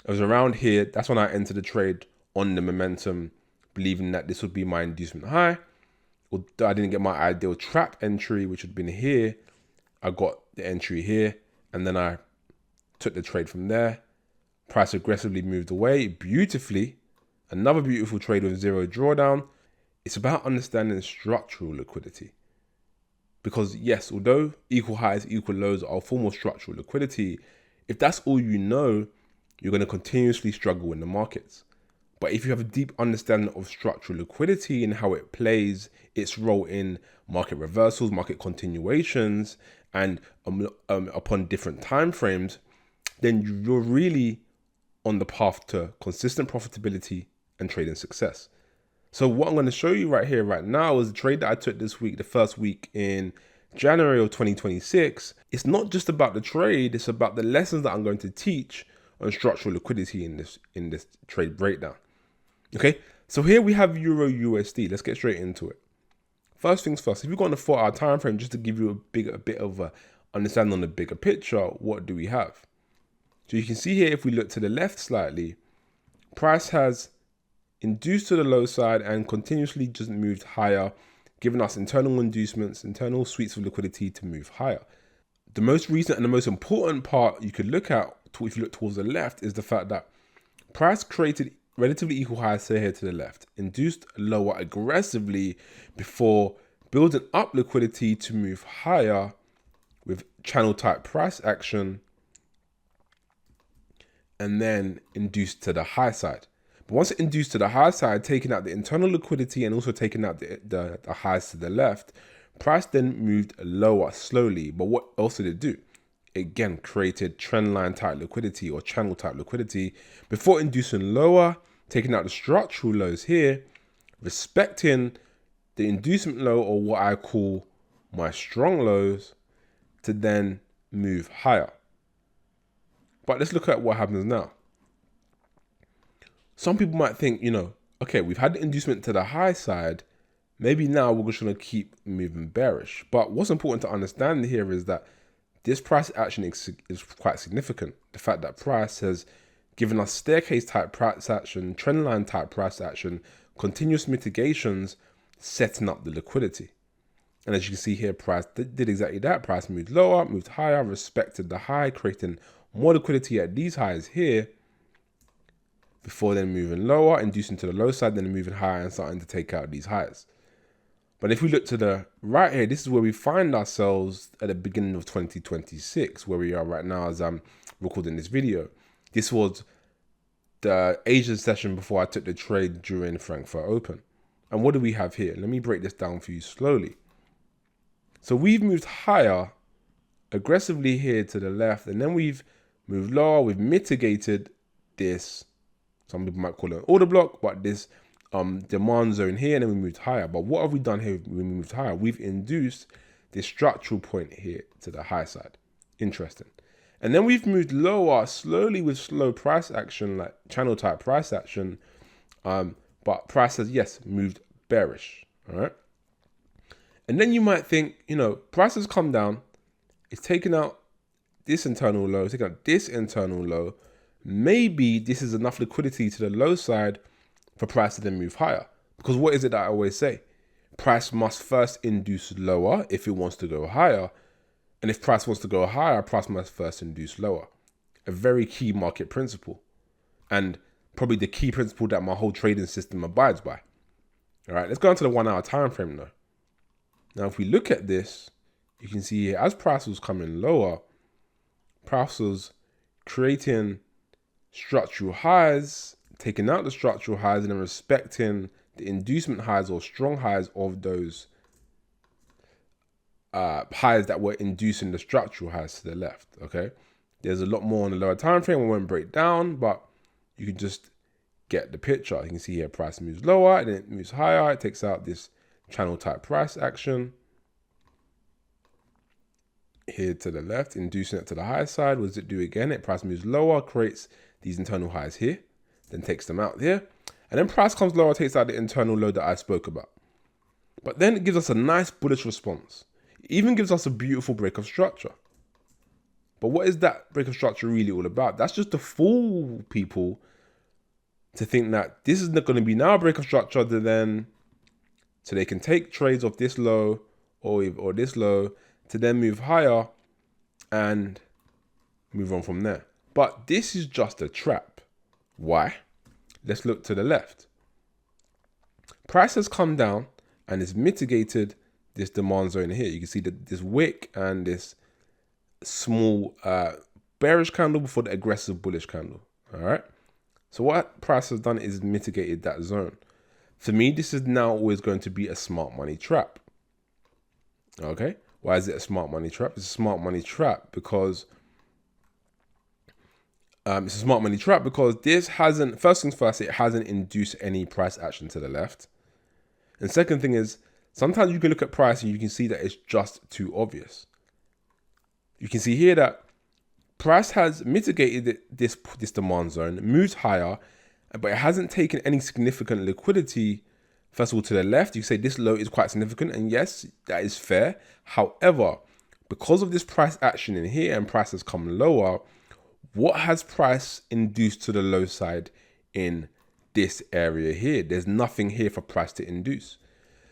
It was around here. That's when I entered the trade on the momentum, believing that this would be my inducement high. Although I didn't get my ideal trap entry, which would have been here, I got the entry here, and then I took the trade from there. Price aggressively moved away beautifully. Another beautiful trade with zero drawdown. It's about understanding structural liquidity. Because yes, although equal highs, equal lows are a form of structural liquidity, if that's all you know, you're going to continuously struggle in the markets. But if you have a deep understanding of structural liquidity and how it plays its role in market reversals, market continuations, and upon different time frames, then you're really on the path to consistent profitability and trading success. So what I'm going to show you right here, right now, is a trade that I took this week, the first week in January of 2026. It's not just about the trade, it's about the lessons that I'm going to teach on structural liquidity in this trade breakdown. Okay, so here we have Euro USD. Let's get straight into it. First things first, if you go on the 4-hour time frame, just to give you a bit of a understanding on the bigger picture, what do we have? So you can see here, if we look to the left slightly, price has induced to the low side and continuously just moved higher, giving us internal inducements, internal sweeps of liquidity to move higher. The most recent and the most important part you could look at, if you look towards the left, is the fact that price created relatively equal highs here to the left, induced lower aggressively before building up liquidity to move higher with channel type price action, and then induced to the high side. But once it induced to the high side, taking out the internal liquidity and also taking out the highs to the left, price then moved lower slowly. But what else did it do? It again created trendline type liquidity or channel type liquidity before inducing lower, taking out the structural lows here, respecting the inducement low, or what I call my strong lows, to then move higher. But let's look at what happens now. Some people might think, okay, we've had the inducement to the high side. Maybe now we're just going to keep moving bearish. But what's important to understand here is that this price action is quite significant. The fact that price has given us staircase type price action, trendline type price action, continuous mitigations, setting up the liquidity. And as you can see here, price did exactly that. Price moved lower, moved higher, respected the high, creating more liquidity at these highs here, before then moving lower, inducing to the low side, then moving higher and starting to take out these highs. But if we look to the right here, this is where we find ourselves at the beginning of 2026, where we are right now as I'm recording this video. This was the Asian session before I took the trade during Frankfurt Open. And what do we have here? Let me break this down for you slowly. So we've moved higher aggressively here to the left, and then we've moved lower. We've mitigated this, some people might call it an order block, but this demand zone here, and then we moved higher. But what have we done here when we moved higher? We've induced this structural point here to the high side. Interesting. And then we've moved lower slowly with slow price action, like channel type price action. But price has, yes, moved bearish. All right. And then you might think, price has come down. It's taken out this internal low, it's taken out this internal low. Maybe this is enough liquidity to the low side for price to then move higher. Because what is it that I always say? Price must first induce lower if it wants to go higher. And if price wants to go higher, price must first induce lower. A very key market principle. And probably the key principle that my whole trading system abides by. All right, let's go into the 1 hour time frame now. Now, if we look at this, you can see here, as price was coming lower, price was creating structural highs, taking out the structural highs, and then respecting the inducement highs or strong highs of those highs that were inducing the structural highs to the left. Okay, there's a lot more on the lower time frame. We won't break down, but you can just get the picture. You can see here, price moves lower and then it moves higher. It takes out this channel type price action here to the left, inducing it to the high side. What does it do again? It price moves lower, creates these internal highs here, then takes them out here, and then price comes lower, takes out the internal low that I spoke about. But then it gives us a nice bullish response. It even gives us a beautiful break of structure. But what is that break of structure really all about? That's just to fool people to think that this is not going to be now a break of structure, so they can take trades off this low or this low to then move higher and move on from there. But this is just a trap. Why? Let's look to the left. Price has come down and has mitigated this demand zone here. You can see that this wick and this small bearish candle before the aggressive bullish candle. All right. So what price has done is mitigated that zone. For me, this is now always going to be a smart money trap. Okay. Why is it a smart money trap? It's a smart money trap because this hasn't, first things first, it hasn't induced any price action to the left. And second thing is, sometimes you can look at price and you can see that it's just too obvious. You can see here that price has mitigated this demand zone, moved higher, but it hasn't taken any significant liquidity. First of all, to the left, you say this low is quite significant, and yes, that is fair. However, because of this price action in here and price has come lower, what has price induced to the low side in this area here? There's nothing here for price to induce.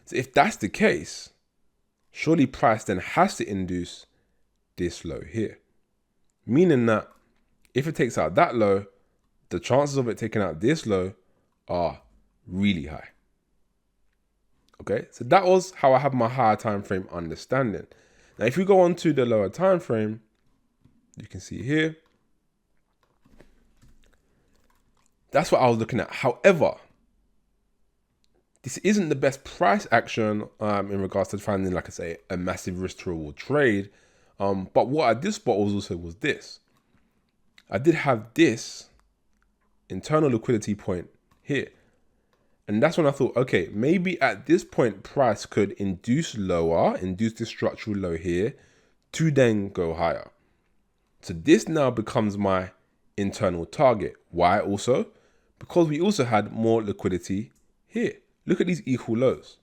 So if that's the case, surely price then has to induce this low here. Meaning that if it takes out that low, the chances of it taking out this low are really high. Okay, so that was how I have my higher time frame understanding. Now, if we go on to the lower time frame, you can see here, that's what I was looking at. However, this isn't the best price action in regards to finding, like I say, a massive risk to reward trade. But what I did spot was this. I did have this internal liquidity point here. And that's when I thought, okay, maybe at this point, price could induce this structural low here to then go higher. So this now becomes my internal target. Why also? Because we also had more liquidity here. Look at these equal lows.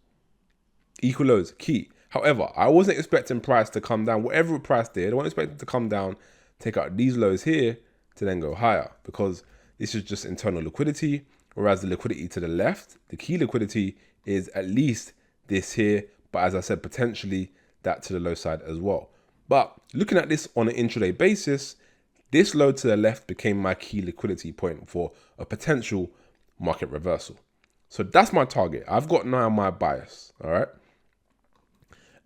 Equal lows, key. However, I wasn't expecting price to come down. Whatever price did, I wasn't expecting to come down, take out these lows here to then go higher, because this is just internal liquidity. Whereas the liquidity to the left, the key liquidity is at least this here. But as I said, potentially that to the low side as well. But looking at this on an intraday basis, this low to the left became my key liquidity point for a potential market reversal. So that's my target. I've got now my bias. All right.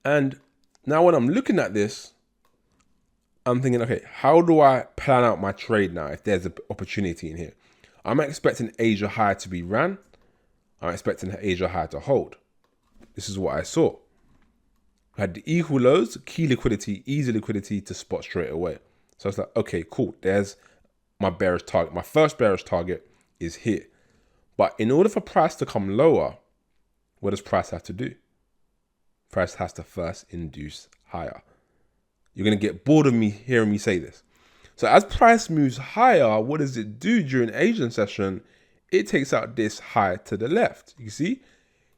And now when I'm looking at this, I'm thinking, okay, how do I plan out my trade now if there's an opportunity in here? I'm expecting Asia high to be ran. I'm expecting Asia high to hold. This is what I saw. I had the equal lows, key liquidity, easy liquidity to spot straight away. So it's like, okay, cool. There's my bearish target. My first bearish target is here. But in order for price to come lower, what does price have to do? Price has to first induce higher. You're going to get bored of me hearing me say this. So as price moves higher, what does it do during Asian session? It takes out this high to the left. You see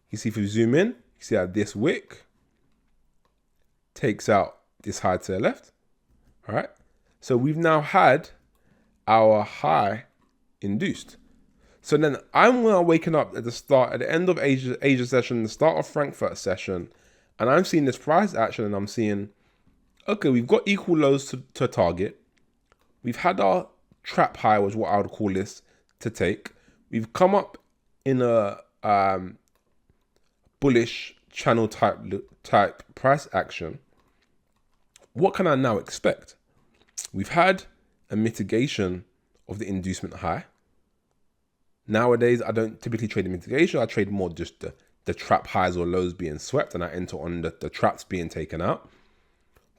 if we zoom in, you see how this wick takes out this high to the left. All right. So we've now had our high induced. So then I'm now waking up at the end of Asia session, the start of Frankfurt session, and I'm seeing this price action and I'm seeing, okay, we've got equal lows to target. We've had our trap high, was what I would call this, to take. We've come up in a bullish channel type price action. What can I now expect? We've had a mitigation of the inducement high. Nowadays, I don't typically trade the mitigation. I trade more just the trap highs or lows being swept, and I enter on the traps being taken out.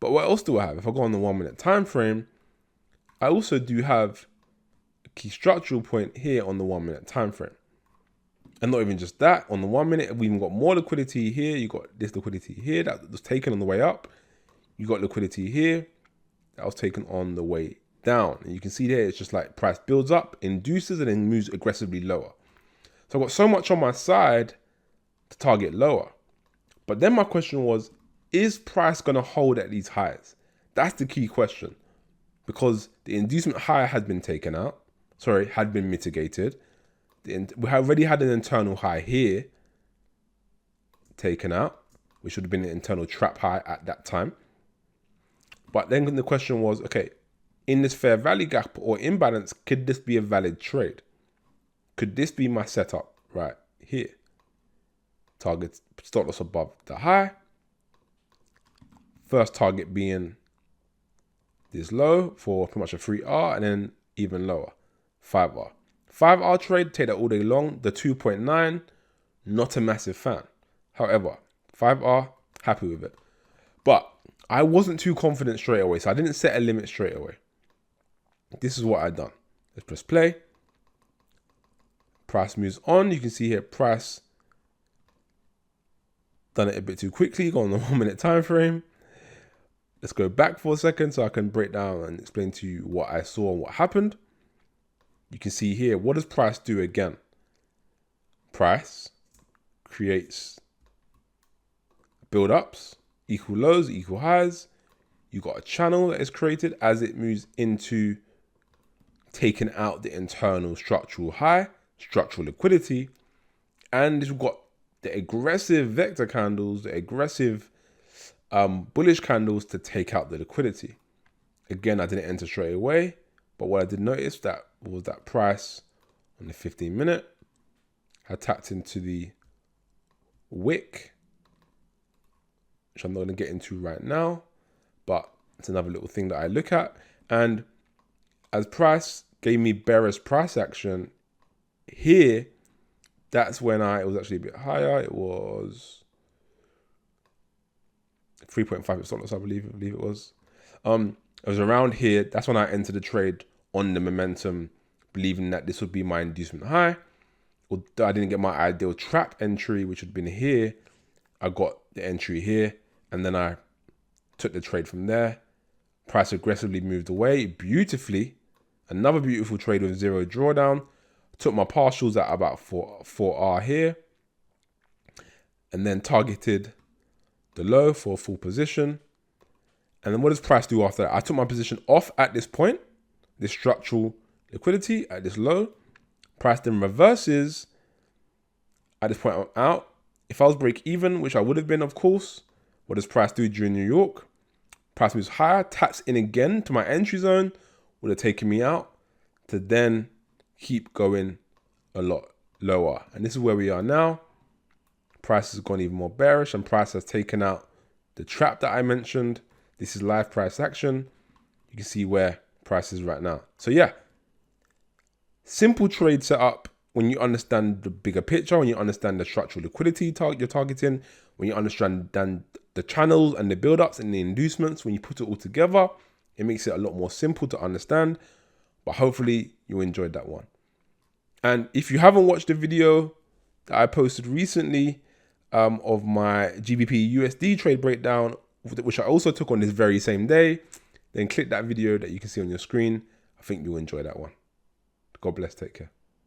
But what else do I have? If I go on the 1 minute time frame, I also do have a key structural point here on the 1 minute time frame. And not even just that, on the 1 minute, we even got more liquidity here. You got this liquidity here that was taken on the way up. You got liquidity here that was taken on the way down. And you can see there, it's just like price builds up, induces, and then moves aggressively lower. So I've got so much on my side to target lower. But then my question was, is price going to hold at these highs? That's the key question. because the inducement high had been taken out. Sorry, had been mitigated. We already had an internal high here taken out, which would have been an internal trap high at that time. But then the question was, okay, in this fair value gap or imbalance, could this be a valid trade? Could this be my setup right here? Target stop loss above the high. First target being this low for pretty much a 3R, and then even lower, 5R. 5R trade, take that all day long. The 2.9, not a massive fan. However, 5R, happy with it. But I wasn't too confident straight away, so I didn't set a limit straight away. This is what I've done. Let's press play. Price moves on. You can see here, price done it a bit too quickly, go on the 1 minute time frame. Let's go back for a second so I can break down and explain to you what I saw and what happened. You can see here, what does price do again? Price creates build-ups, equal lows, equal highs. You got a channel that is created as it moves into taking out the internal structural high, structural liquidity. And we've got the aggressive vector candles, the aggressive bullish candles to take out the liquidity. Again, I didn't enter straight away, but what I did notice that was that price on the 15 minute had tapped into the wick, which I'm not going to get into right now, but it's another little thing that I look at. And as price gave me bearish price action here, that's when it was actually a bit higher. It was 3.5 stop loss, I believe it was. It was around here. That's when I entered the trade on the momentum, believing that this would be my inducement high. Although I didn't get my ideal trap entry, which had been here, I got the entry here, and then I took the trade from there. Price aggressively moved away beautifully. Another beautiful trade with zero drawdown. Took my partials at about 4R here, and then targeted the low for a full position. And then what does price do after that? I took my position off at this point, this structural liquidity at this low. Price then reverses. At this point, I'm out. If I was break even, which I would have been, of course, what does price do during New York? Price moves higher, taps in again to my entry zone, would have taken me out to then keep going a lot lower. And this is where we are now. Price has gone even more bearish, and price has taken out the trap that I mentioned. This is live price action. You can see where price is right now. So yeah, simple trade setup when you understand the bigger picture, when you understand the structural liquidity you're targeting, when you understand the channels and the build-ups and the inducements, when you put it all together, it makes it a lot more simple to understand. But hopefully you enjoyed that one. And if you haven't watched the video that I posted recently of my GBP USD trade breakdown, which I also took on this very same day, then click that video that you can see on your screen. I think you'll enjoy that one. God bless. Take care.